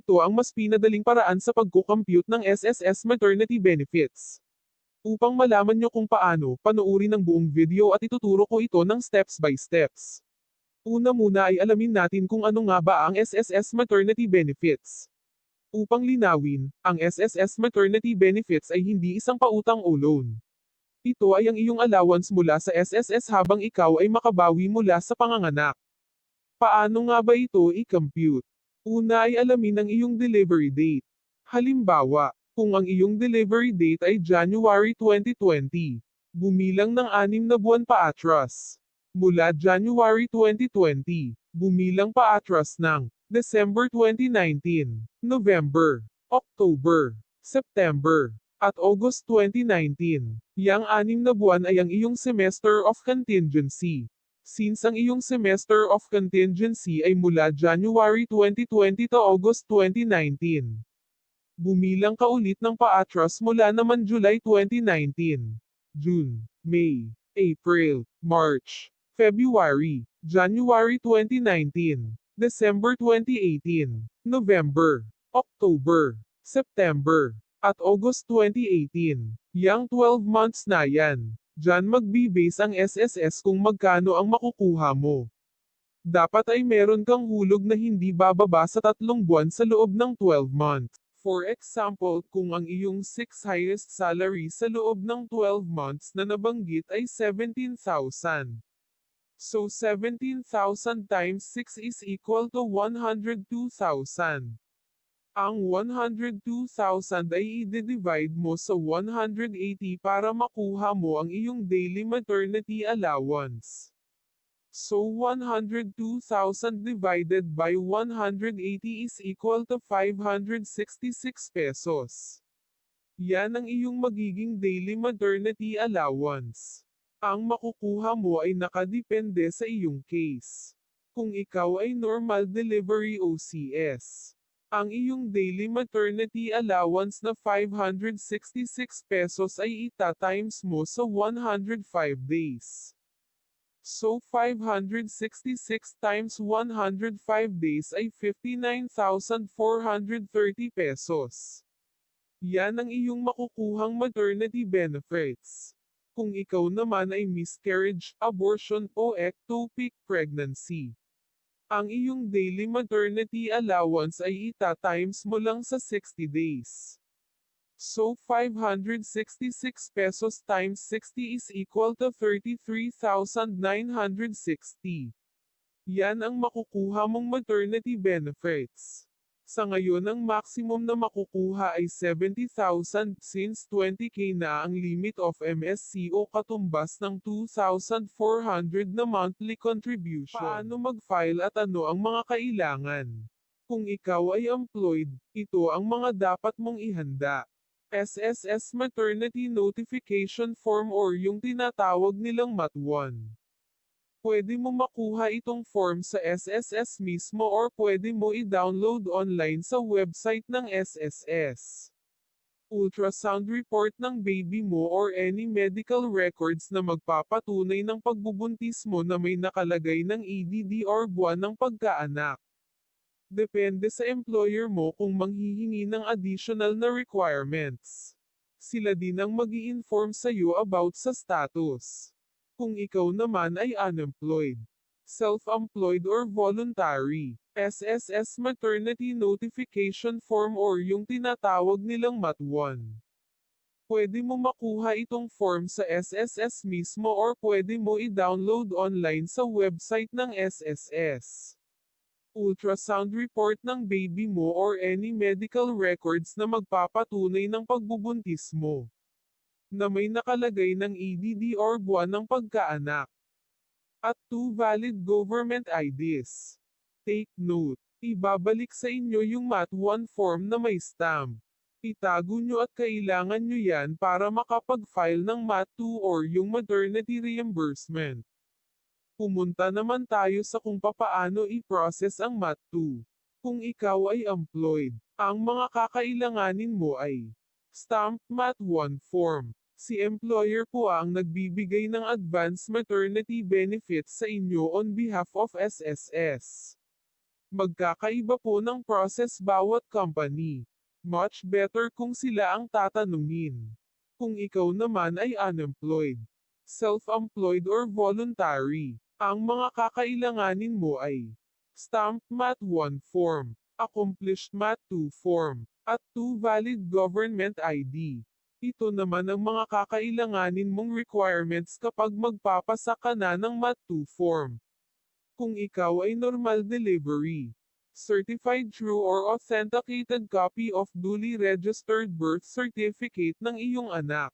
Ito ang mas pinadaling paraan sa pagkukompute ng SSS Maternity Benefits. Upang malaman nyo kung paano, panoorin ang buong video at ituturo ko ito ng steps by steps. Una muna ay alamin natin kung ano nga ba ang SSS Maternity Benefits. Upang linawin, ang SSS Maternity Benefits ay hindi isang pautang o loan. Ito ay ang iyong allowance mula sa SSS habang ikaw ay makabawi mula sa panganganak. Paano nga ba ito i-compute? Una ay alamin ang iyong delivery date. Halimbawa, kung ang iyong delivery date ay January 2020, bumilang ng 6 na buwan paatras. Mula January 2020, bumilang paatras ng December 2019, November, October, September, at August 2019. Yang 6 na buwan ay ang iyong semester of contingency. Since ang iyong semester of contingency ay mula January 2020 to August 2019. Bumilang ka ulit ng paatras mula naman July 2019, June, May, April, March, February, January 2019, December 2018, November, October, September, at August 2018. Yang 12 months na yan. Diyan magbi-base ang SSS kung magkano ang makukuha mo. Dapat ay meron kang hulog na hindi bababa sa 3 buwan sa loob ng 12 months. For example, kung ang iyong 6 highest salary sa loob ng 12 months na nabanggit ay 17,000. So 17,000 times 6 is equal to 102,000. Ang 102,000 ay i-divide mo sa 180 para makuha mo ang iyong daily maternity allowance. So 102,000 divided by 180 is equal to 566 pesos. Yan ang iyong magiging daily maternity allowance. Ang makukuha mo ay nakadepende sa iyong case. Kung ikaw ay normal delivery OCS, ang iyong daily maternity allowance na 566 pesos ay ita-times mo sa 105 days. So 566 times 105 days ay 59,430 pesos. Yan ang iyong makukuhang maternity benefits. Kung ikaw naman ay miscarriage, abortion o ectopic pregnancy, ang iyong daily maternity allowance ay ita-times mo lang sa 60 days. So 566 pesos times 60 is equal to 33,960. Yan ang makukuha mong maternity benefits. Sa ngayon ang maximum na makukuha ay 70,000 since 20k na ang limit of MSC o katumbas ng 2,400 na monthly contribution. Paano mag-file at ano ang mga kailangan? Kung ikaw ay employed, ito ang mga dapat mong ihanda. SSS Maternity Notification Form or yung tinatawag nilang MAT-1. Pwede mo makuha itong form sa SSS mismo or pwede mo i-download online sa website ng SSS. Ultrasound report ng baby mo or any medical records na magpapatunay ng pagbubuntis mo na may nakalagay ng EDD or buwan ng pagkaanak. Depende sa employer mo kung manghihingi ng additional na requirements. Sila din ang mag-i-inform sa iyo about sa status. Kung ikaw naman ay unemployed, self-employed or voluntary, SSS Maternity Notification Form or yung tinatawag nilang MAT-1. Pwede mo makuha itong form sa SSS mismo or pwede mo i-download online sa website ng SSS. Ultrasound report ng baby mo or any medical records na magpapatunay ng pagbubuntis mo na may nakalagay ng EDD or buwan ng pagkaanak. At 2 valid government IDs. Take note, ibabalik sa inyo yung MAT-1 form na may stamp. Itago nyo at kailangan nyo yan para makapag-file ng MAT-2 or yung maternity reimbursement. Pumunta naman tayo sa kung papaano i-process ang MAT-2. Kung ikaw ay employed, ang mga kakailanganin mo ay Stamp MAT-1 form. Si employer po ang nagbibigay ng advance maternity benefits sa inyo on behalf of SSS. Magkakaiba po ng process bawat company. Much better kung sila ang tatanungin. Kung ikaw naman ay unemployed, self-employed or voluntary, ang mga kakailanganin mo ay Stamped Mat 1 form, Accomplished Mat 2 form, at 2 valid government ID. Ito naman ang mga kakailanganin mong requirements kapag magpapasa ka na ng Mat 2 form. Kung ikaw ay normal delivery, certified true or authenticated copy of duly registered birth certificate ng iyong anak.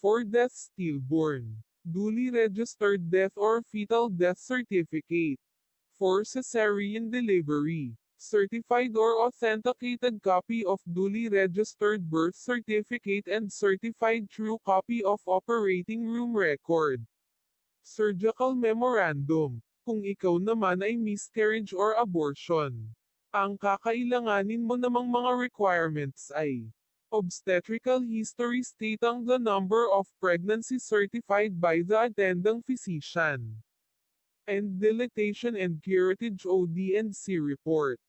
For death stillborn, duly registered death or fetal death certificate. For cesarean delivery, certified or authenticated copy of duly registered birth certificate and certified true copy of operating room record. Surgical memorandum, kung ikaw naman ay miscarriage or abortion. Ang kakailanganin mo namang mga requirements ay obstetrical history stating the number of pregnancy certified by the attending physician. And dilatation and curettage OD&C report.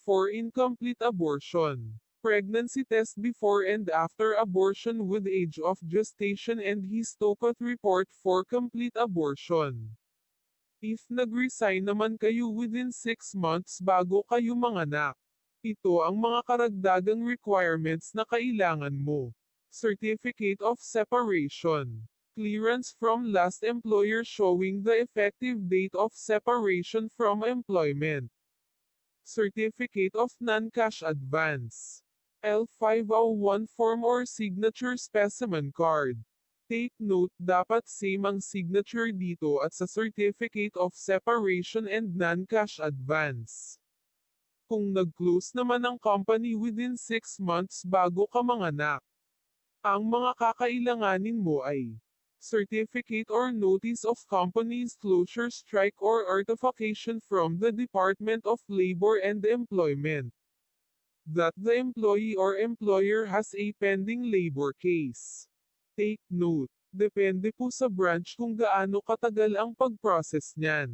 For incomplete abortion, pregnancy test before and after abortion with age of gestation and histopath report for complete abortion. If nag-resign naman kayo within 6 months bago kayo manganak, ito ang mga karagdagang requirements na kailangan mo. Certificate of separation. Clearance from last employer showing the effective date of separation from employment. Certificate of non-cash advance. L501 form or signature specimen card. Take note, dapat same ang signature dito at sa Certificate of Separation and Non-Cash Advance. Kung nag-close naman ang company within 6 months bago ka manganak, ang mga kakailanganin mo ay Certificate or Notice of Company's Closure Strike or Certification from the Department of Labor and Employment that the employee or employer has a pending labor case. Take note, depende po sa branch kung gaano katagal ang pag-process niyan.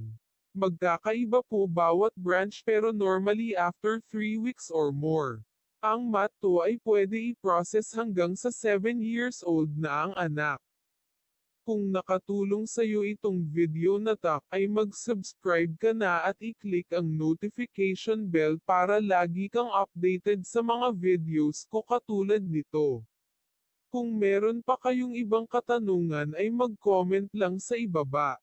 Magkakaiba po bawat branch pero normally after 3 weeks or more. Ang Mat 2 ay pwede i-process hanggang sa 7 years old na ang anak. Kung nakatulong sa'yo itong video na to, ay mag-subscribe ka na at i-click ang notification bell para lagi kang updated sa mga videos ko katulad nito. Kung meron pa kayong ibang katanungan ay mag-comment lang sa ibaba.